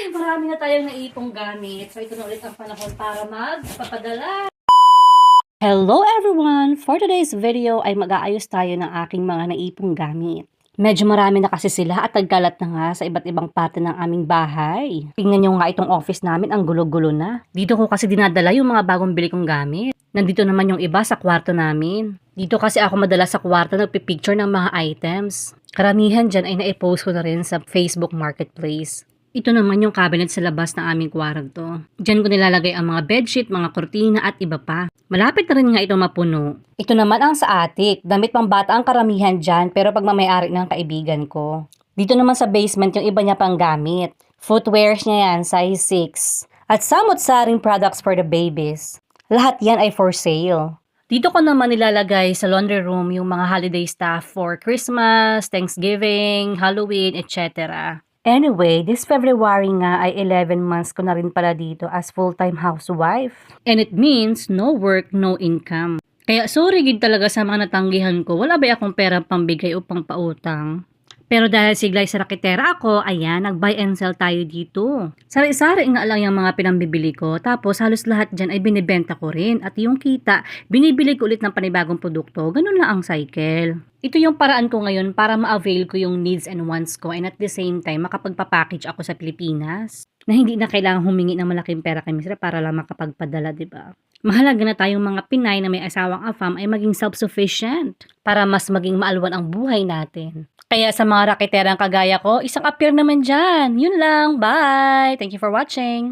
Marami na tayong naipong gamit. So, ito na ulit ang panahon para magpapadala. Hello everyone! For today's video ay mag-aayos tayo ng aking mga naipong gamit. Medyo marami na kasi sila at nagkalat na nga sa iba't ibang parte ng aming bahay. Tingnan nyo nga itong office namin, ang gulo-gulo na. Dito ko kasi dinadala yung mga bagong bili kong gamit. Nandito naman yung iba sa kwarto namin. Dito kasi ako madalas sa kwarto nagpipicture ng mga items. Karamihan dyan ay naipost ko na rin sa Facebook Marketplace. Ito naman yung cabinet sa labas ng aming kwarto. Diyan ko nilalagay ang mga bedsheet, mga kurtina at iba pa. Malapit na rin nga ito mapuno. Ito naman ang sa attic. Damit pang bata ang karamihan dyan pero pagmamayari ng kaibigan ko. Dito naman sa basement yung iba niya pang gamit. Footwears niya yan, size 6. At samot-saring products for the babies. Lahat yan ay for sale. Dito ko naman nilalagay sa laundry room yung mga holiday stuff for Christmas, Thanksgiving, Halloween, etc. Anyway, this February nga ay 11 months ko na rin pala dito as full-time housewife. And it means no work, no income. Kaya sorry gid talaga sa mga natanggihan ko, wala ba akong pera pambigay o pang pautang? Pero dahil siglay sa raketera ako, ayan, nag-buy and sell tayo dito. Sari-sari nga lang yung mga pinambibili ko, tapos halos lahat dyan ay binibenta ko rin. At yung kita, binibili ko ulit ng panibagong produkto, ganun lang ang cycle. Ito yung paraan ko ngayon para ma-avail ko yung needs and wants ko and at the same time makapagpapackage ako sa Pilipinas. Na hindi na kailangan humingi ng malaking pera kay Mr. para lang makapagpadala, diba? Mahalaga na tayong mga Pinay na may asawang afam ay maging self-sufficient para mas maging maalwan ang buhay natin. Kaya sa mga rakiterang kagaya ko, isang appear naman dyan. Yun lang. Bye! Thank you for watching.